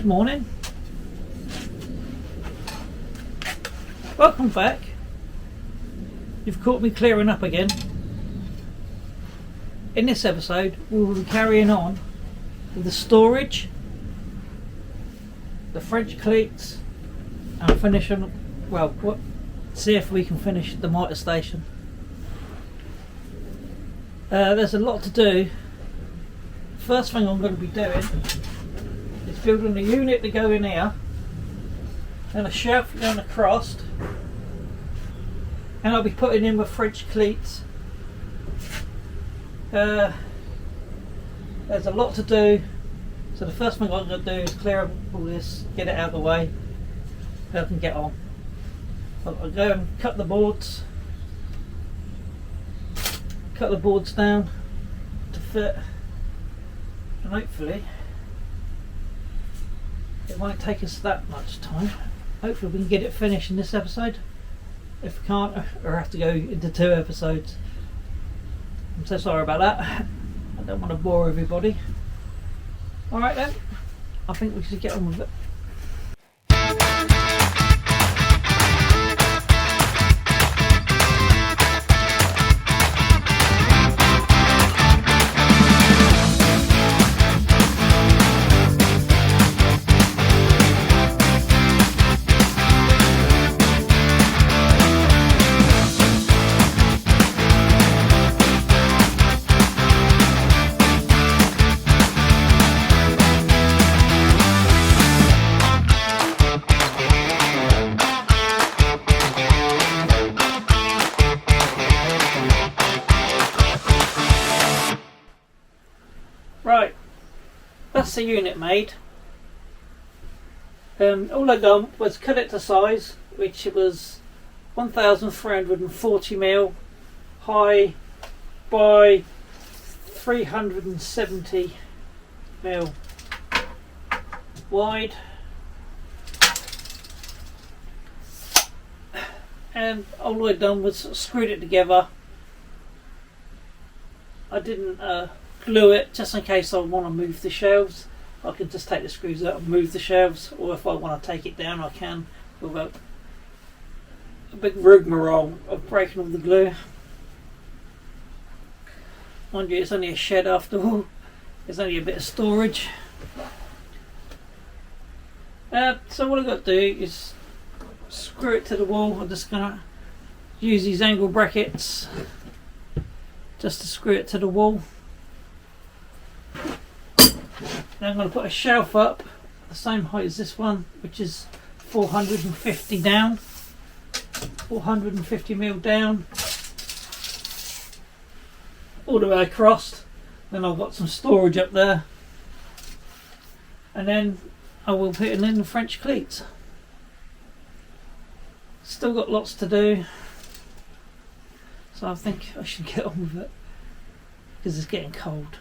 Good morning. Welcome back. You've caught me clearing up again. In this episode we will be carrying on with the storage, the French cleats, and finishing, see if we can finish the Mitre station. There's a lot to do. First thing I'm going to be doing is building a unit to go in here, and a shelf going across, and I'll be putting in with French cleats. There's a lot to do, so the first thing I'm going to do is clear up all this, get it out of the way, so I can get on. I'll go and cut the boards down to fit, and hopefully it won't take us that much time. Hopefully we can get it finished in this episode. If we can't, or have to go into 2 episodes. I'm so sorry about that. I don't want to bore everybody. Alright then, I think we should get on with it. Right, that's the unit made. All I done was cut it to size, which it was 1340mm high by 370mm wide, and all I done was screwed it together. I didn't glue it, just in case I want to move the shelves. I can just take the screws out and move the shelves, or if I want to take it down I can without a big rigmarole of breaking all the glue. Mind you, it's only a shed after all. It's only a bit of storage. So what I've got to do is screw it to the wall. I'm just going to use these angle brackets just to screw it to the wall. Now I'm going to put a shelf up the same height as this one, which is 450 down, 450mm down, all the way across. Then I've got some storage up there, and then I will put in the French cleats. Still got lots to do, so I think I should get on with it because it's getting cold.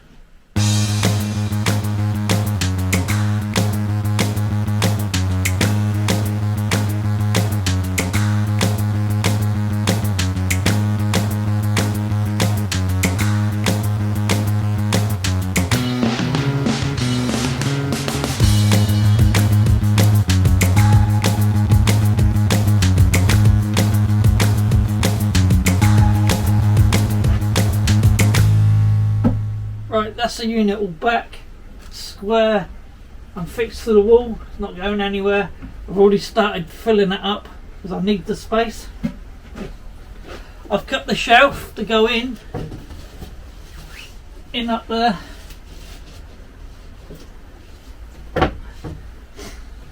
Right, that's the unit all back, square and fixed to the wall. It's not going anywhere. I've already started filling it up because I need the space. I've cut the shelf to go in up there,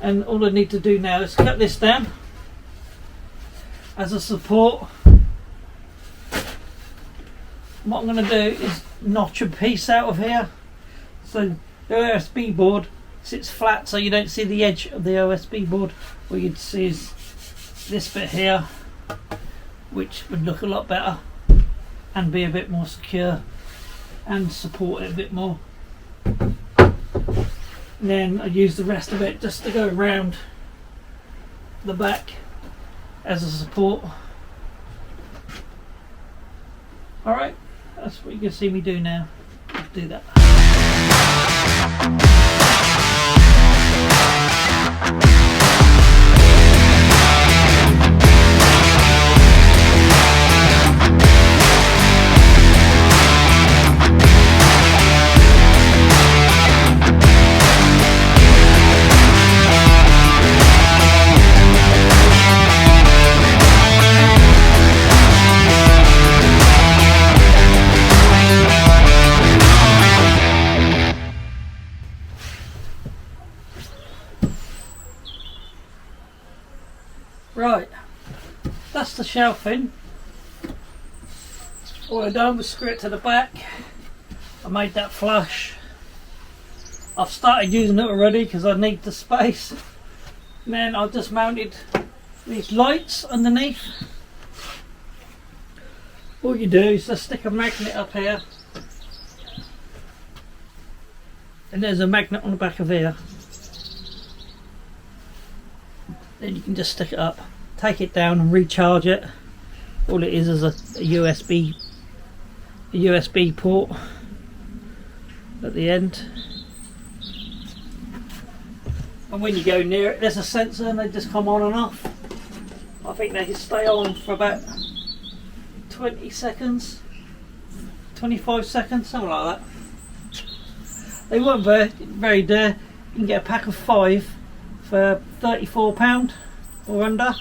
and all I need to do now is cut this down as a support. What I'm going to do is notch a piece out of here, so the OSB board sits flat so you don't see the edge of the OSB board. What you'd see is this bit here, which would look a lot better and be a bit more secure and support it a bit more. And then I use the rest of it just to go around the back as a support. Alright, that's what you can see me do now. Let's do that. Right, that's the shelving. All I've done was screw it to the back. I made that flush. I've started using it already because I need the space. And then I've just mounted these lights underneath. All you do is just stick a magnet up here. And there's a magnet on the back of here. Then you can just stick it up, take it down and recharge it. All it is a USB port at the end. And when you go near it, there's a sensor and they just come on and off. I think they can stay on for about 20 seconds, 25 seconds, something like that. They weren't very dear. You can get a pack of 5 for £34 or under.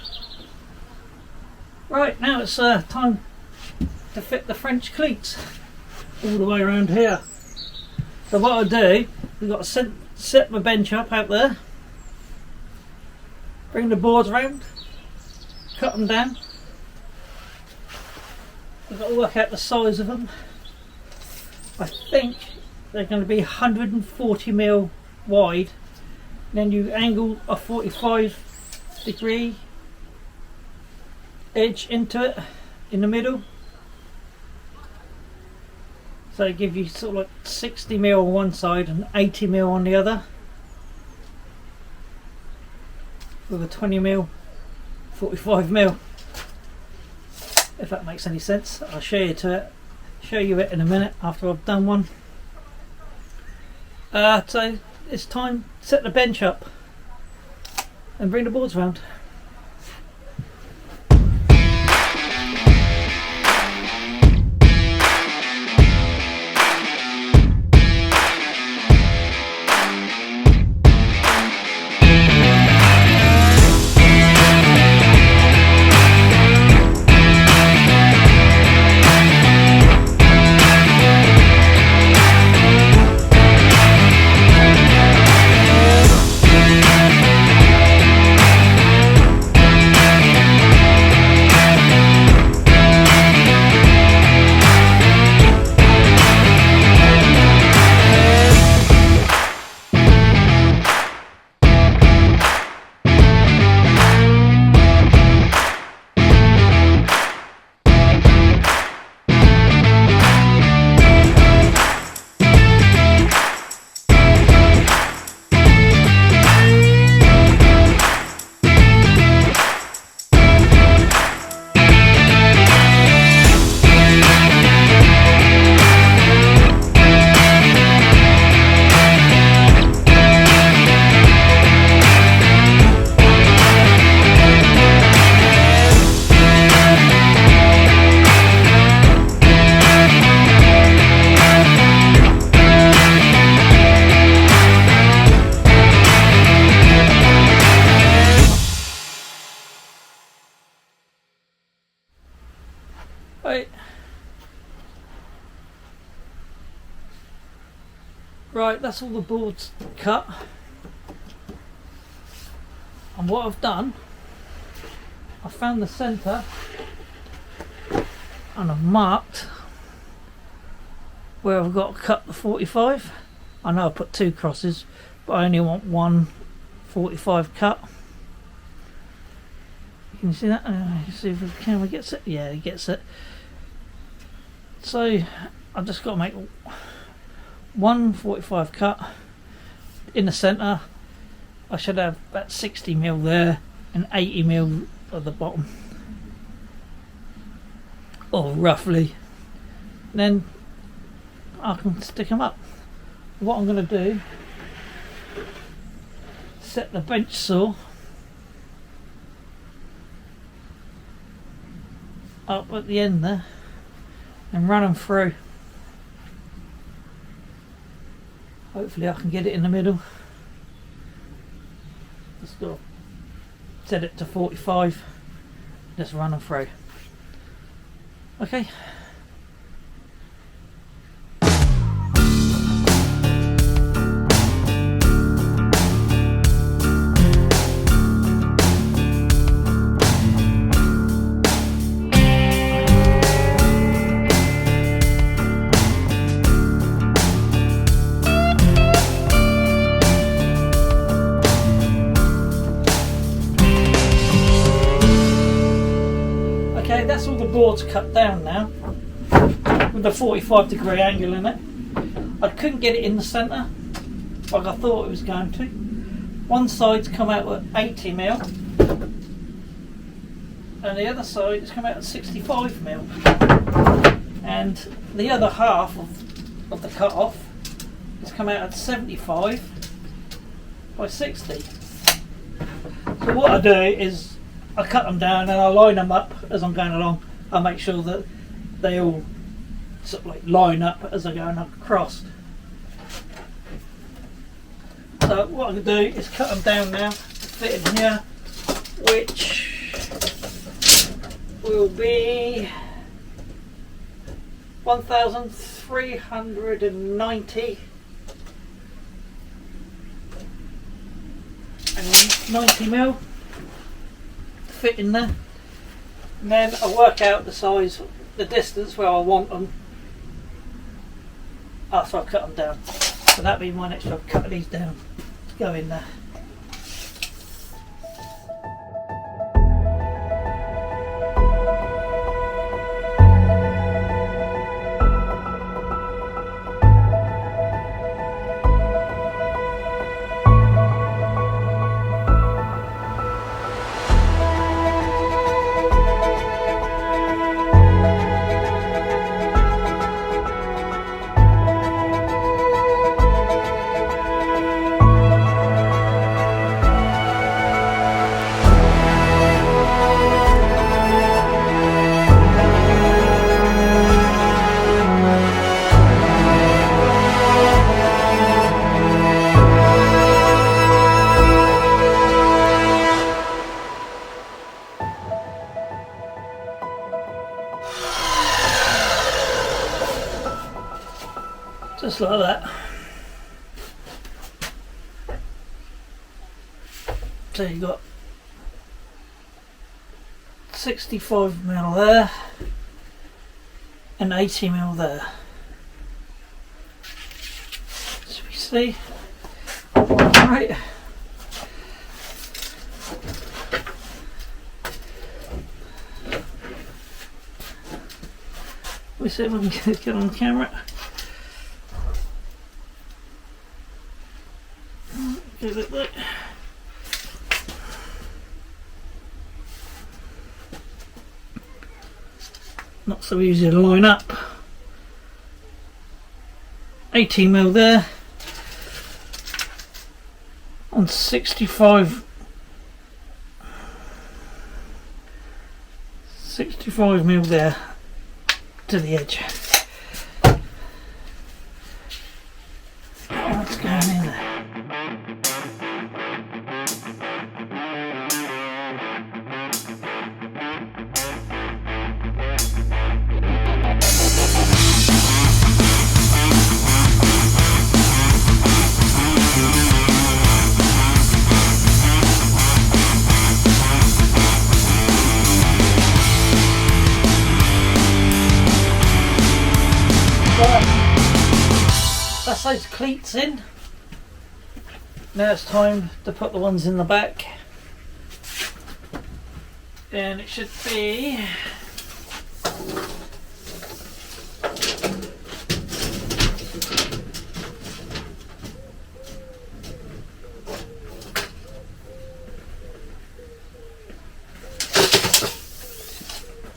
Right, now it's time to fit the French cleats all the way around here. So what I'll do, we've got to set my bench up out there, bring the boards around, cut them down. We've got to work out the size of them. I think they're going to be 140mm wide. Then you angle a 45-degree edge into it in the middle, so it gives you sort of like 60mm on one side and 80mm on the other, with a 20mm 45mm, if that makes any sense. I'll show you it in a minute after I've done one. So it's time to set the bench up and bring the boards around. Right, that's all the boards cut. And what I've done, I found the centre and I've marked where I've got to cut the 45. I know I put 2 crosses, but I only want 1 45 cut. Can you see that? See if the camera gets it. Yeah, it gets it. So I've just got to make 1 45 cut in the centre. I should have about 60mm there and 80mm at the bottom, or roughly. Then I can stick them up. What I'm going to do, set the bench saw up at the end there and run them through. Hopefully I can get it in the middle. Just got to set it to 45, just run them through. Okay. Okay, that's all the boards cut down now with the 45-degree angle in it. I couldn't get it in the centre like I thought it was going to. One side's come out at 80mm and the other side has come out at 65mm, and the other half of the cut off has come out at 75 by 60. So what I do is I cut them down and I line them up as I'm going along. I make sure that they all sort of like line up as I'm going across. So what I'm going to do is cut them down now to fit in here, which will be 1,390 and 90mm to fit in there. And then I work out the size, the distance where I want them after I cut them down. So that'll be my next job, cut these down to go in there. Just like that. So you've got 65mm there and 80mm there. So we see. Right. We see if we can get on camera. Give it that. Not so easy to line up. 18mm there and 65mm there to the edge. That's going in there. That's those cleats in. Now it's time to put the ones in the back, and it should be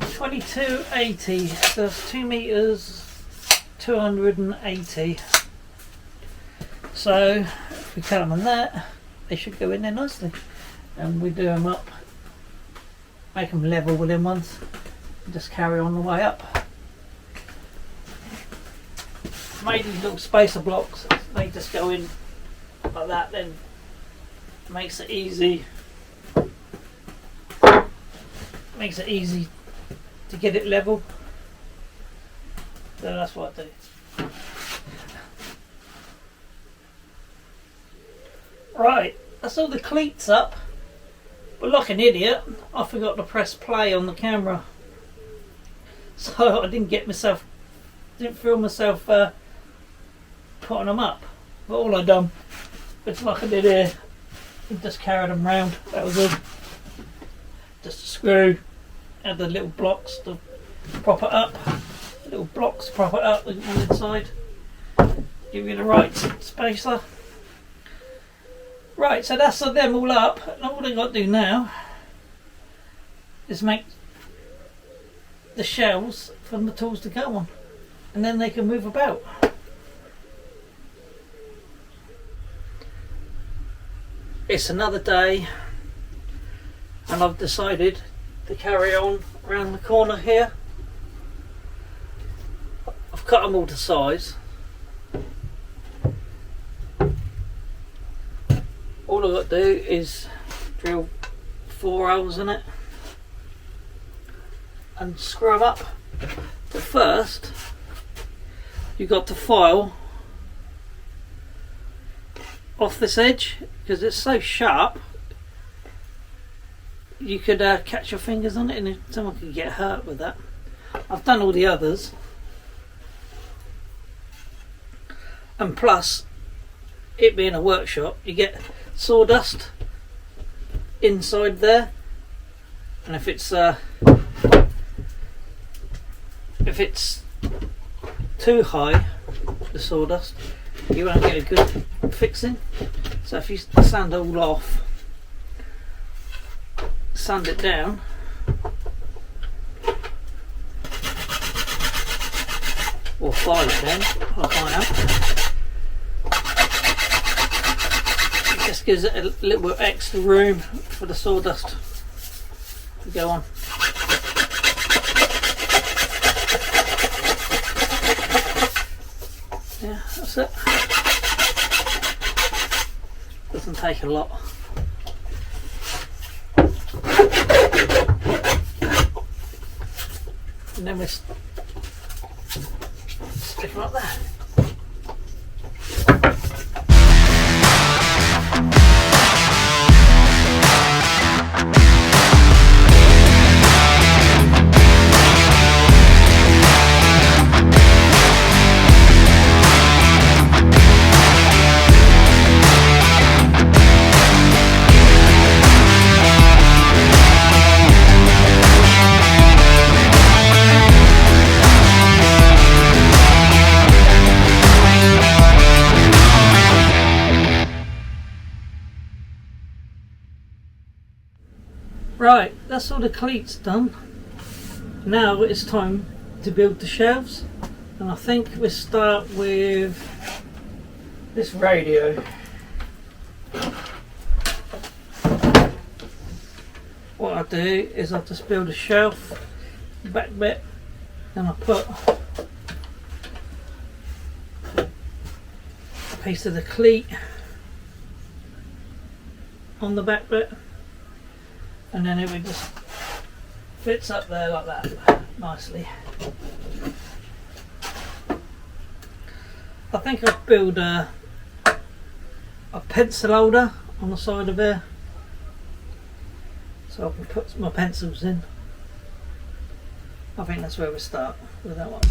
$22.80. So that's 2 meters, 280. So if we cut them on that, they should go in there nicely. And we do them up, make them level with them ones, and just carry on the way up. Made these little spacer blocks, they just go in like that, then makes it easy. Makes it easy to get it level. So that's what I do. Right, that's all the cleats up. But like an idiot, I forgot to press play on the camera. So I didn't feel myself putting them up. But all I done, it's like I did here, just carried them round. That was all. Just a screw, add the little blocks to prop it up. Little blocks to prop it up on the inside. Give you the right spacer. Right, so that's them all up. And all I've got to do now is make the shelves for the tools to go on, and then they can move about. It's another day, and I've decided to carry on around the corner here. I've cut them all to size. All I've got to do is drill 4 holes in it and screw them up. But first, you've got to file off this edge because it's so sharp. You could catch your fingers on it and someone could get hurt with that. I've done all the others, and plus it being a workshop, you get sawdust inside there, and if it's too high, the sawdust, you won't get a good fixing. So if you sand all off, sand it down, or file it down like I am, it just gives it a little bit extra room for the sawdust to go on. Yeah, that's it. Doesn't take a lot. And then we stick them up there. Right, that's all the cleats done. Now it's time to build the shelves, and I think we'll start with this radio. What I do is I just build a shelf, back bit, and I put a piece of the cleat on the back bit, and then it would just fits up there like that nicely. I think I'll build a pencil holder on the side of here, so I can put my pencils in. I think that's where we start with that one.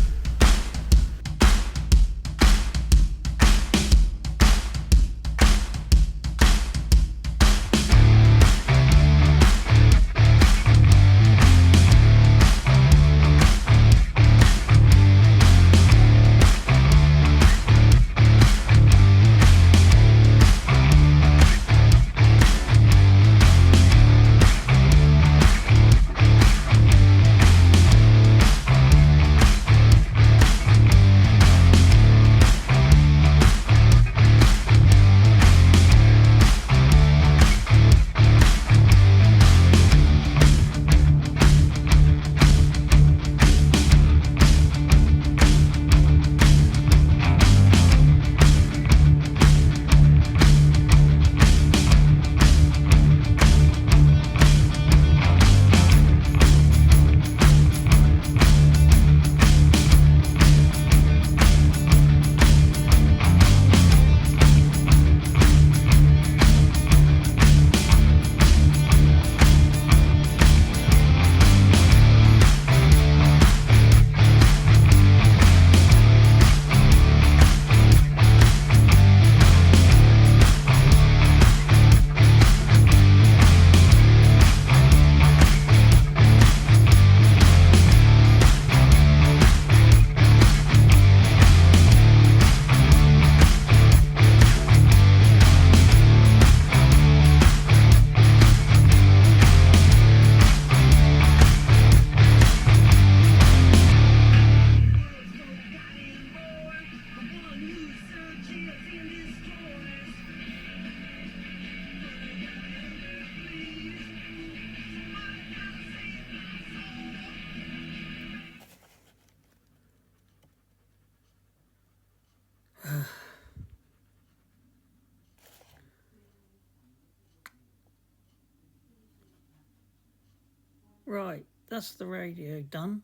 Right, that's the radio done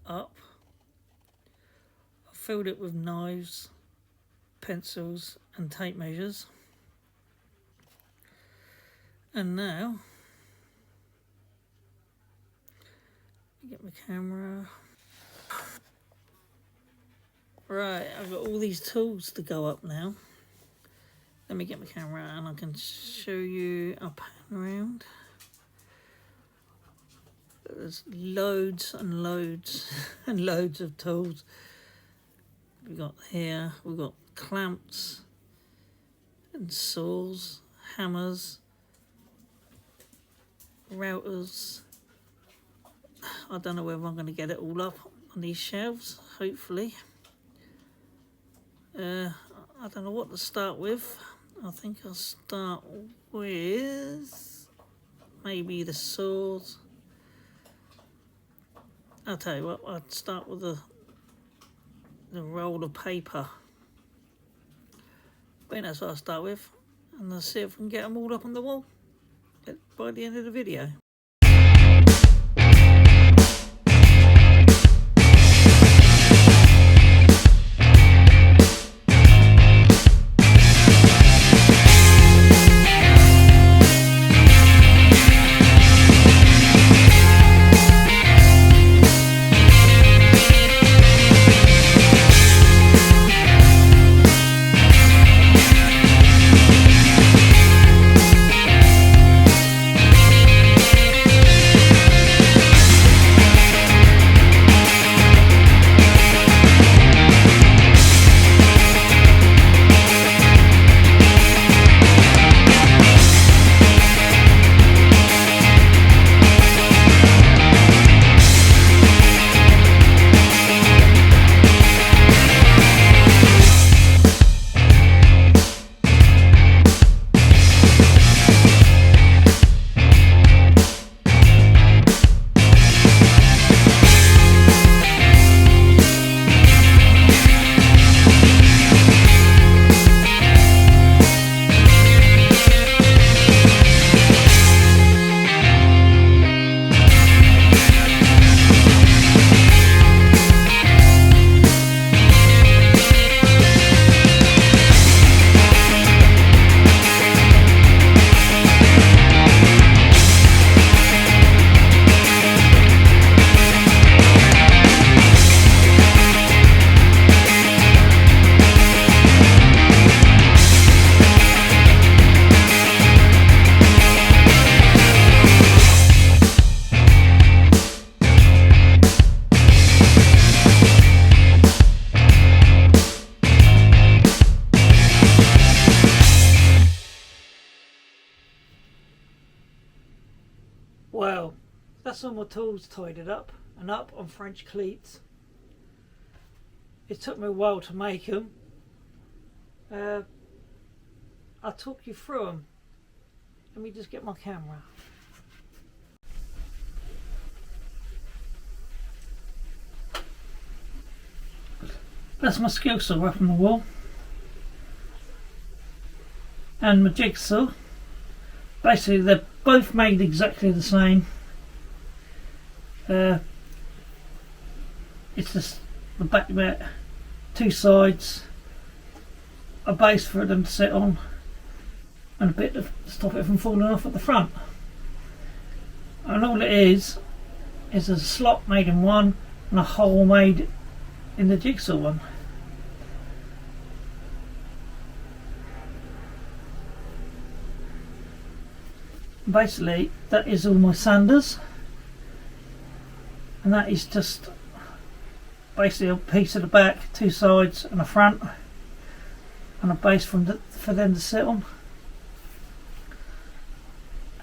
up. I filled it with knives, pencils and tape measures. And now, get my camera. Right, I've got all these tools to go up now. Let me get my camera and I can show you a pan around. There's loads and loads and loads of tools. We've got here, we've got clamps and saws, hammers, routers. I don't know whether I'm going to get it all up on these shelves, hopefully. I don't know what to start with. I think I'll start with maybe the saws. I'll tell you what, I'd start with the roll of paper. I think that's what I'll start with, and I'll see if we can get them all up on the wall by the end of the video. Well, that's all my tools tidied up and up on French cleats. It took me a while to make them. I'll talk you through them. Let me just get my camera. That's my skill saw up on the wall. And my jigsaw. Basically they're both made exactly the same. It's just the back bit, two sides, a base for them to sit on, and a bit to stop it from falling off at the front. And all it is a slot made in one and a hole made in the jigsaw one. Basically that is all my sanders, and that is just basically a piece of the back, two sides and a front, and a base for them to sit on.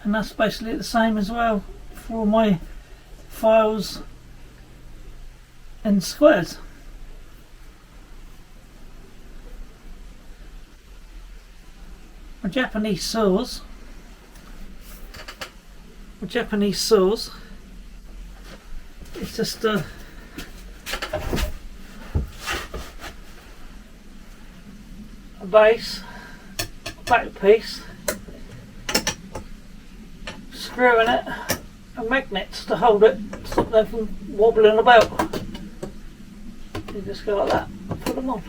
And that's basically the same as well for all my files and squares. My Japanese saws it's just a base, back piece, screw in it, and magnets to hold it, stop them from wobbling about. You just go like that and put them on.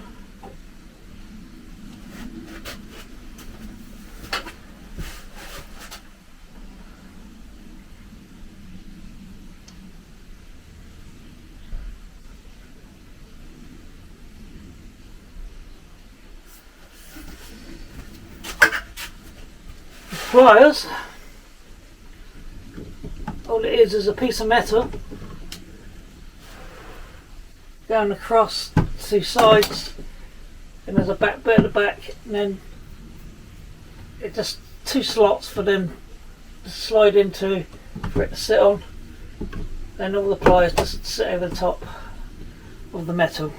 Pliers, all it is a piece of metal going across two sides, and there's a back bit at the back, and then it just two slots for them to slide into for it to sit on, then all the pliers just sit over the top of the metal.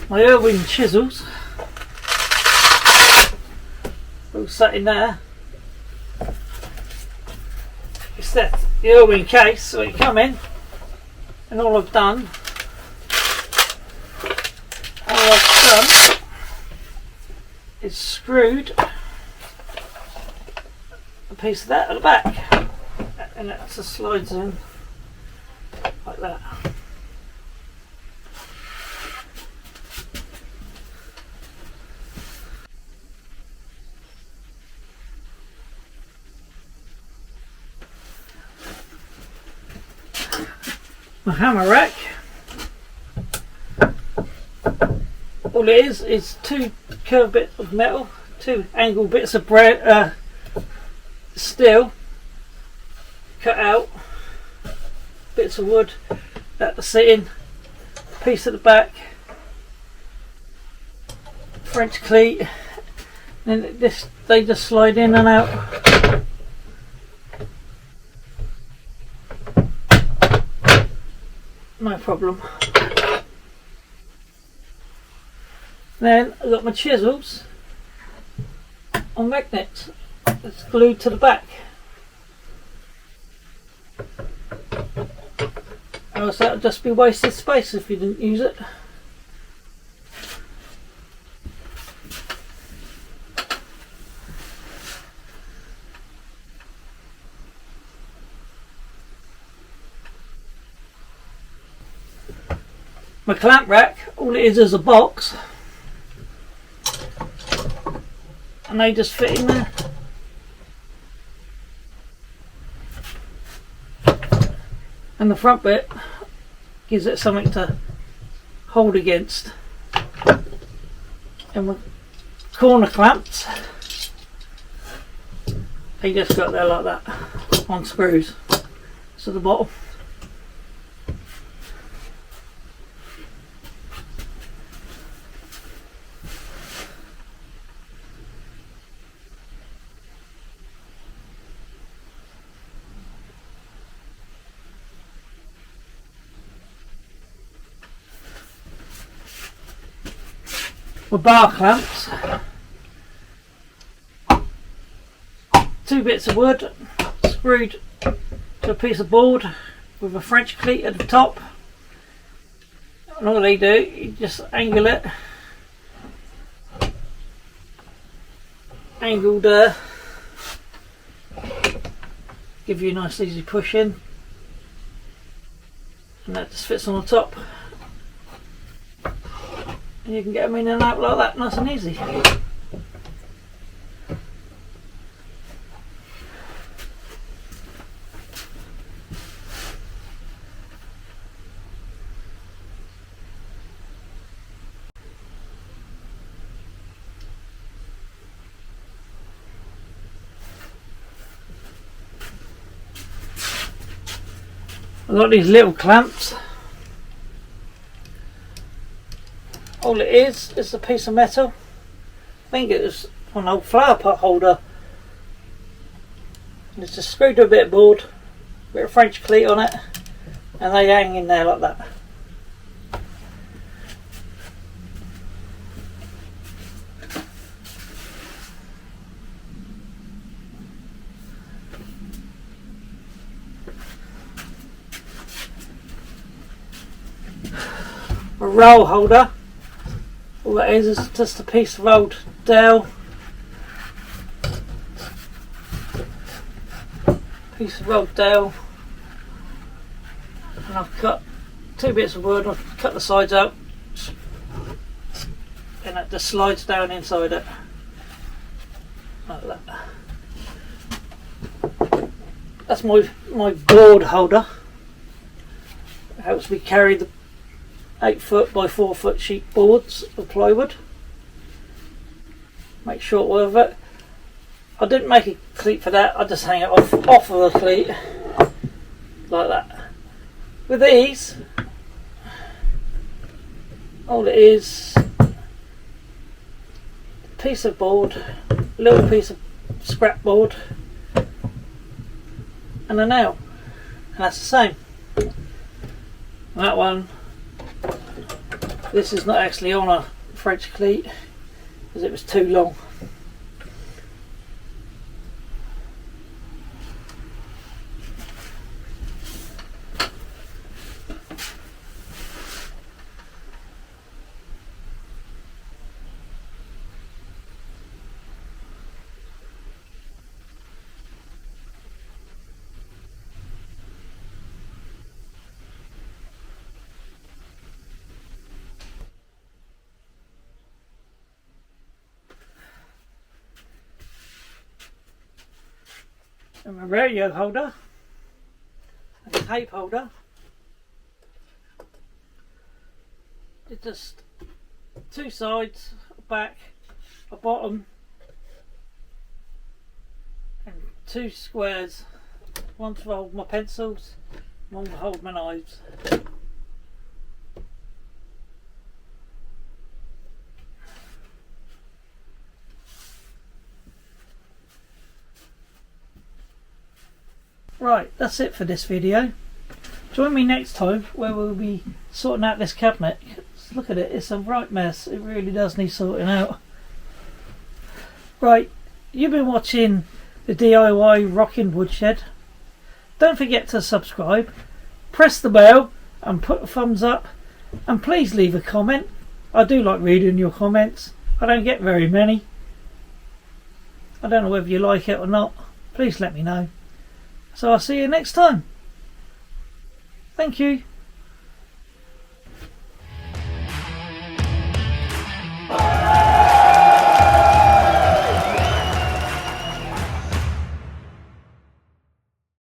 My Irwin chisels all sat in there. It's that the Irwin case, so you come in, and all I've done is screwed a piece of that at the back, and it just slides in like that. My hammer rack, all it is two curved bits of metal, two angled bits of steel cut out, bits of wood that to sit in, piece at the back, French cleat, and they just slide in and out. No problem. Then I've got my chisels on magnets. It's glued to the back. Else that would just be wasted space if you didn't use it. My clamp rack, all it is a box, and they just fit in there. And the front bit gives it something to hold against. And my corner clamps, they just got there like that on screws to the bottom. My bar clamps, two bits of wood screwed to a piece of board with a French cleat at the top, and all they do, you just angle it, angled give you a nice easy push in, and that just fits on the top. And you can get them in and out like that, nice and easy. I've got these little clamps. All it is a piece of metal. I think it was an old flower pot holder. And it's just screwed to a bit of board, a bit of French cleat on it, and they hang in there like that. roll holder. All that is just a piece of old dowel. Piece of old dowel. And I've cut 2 bits of wood, I've cut the sides out. And that just slides down inside it. Like that. That's my board holder. It helps me carry the 8 by 4 sheet boards of plywood. Make short work of it. I didn't make a cleat for that, I just hang it off of a cleat like that. With these, all it is, a piece of board, a little piece of scrap board, and a nail, and that's the same. And that one, this is not actually on a French cleat because it was too long. And my radio holder and the tape holder. It's just 2 sides, a back, a bottom, and 2 squares. One to hold my pencils, one to hold my knives. Right, that's it for this video. Join me next time where we'll be sorting out this cabinet. Look at it, it's a right mess. It really does need sorting out. Right, you've been watching the DIY Rocking Woodshed. Don't forget to subscribe, press the bell and put a thumbs up, and please leave a comment. I do like reading your comments. I don't get very many. I don't know whether you like it or not. Please let me know. So I'll see you next time. Thank you.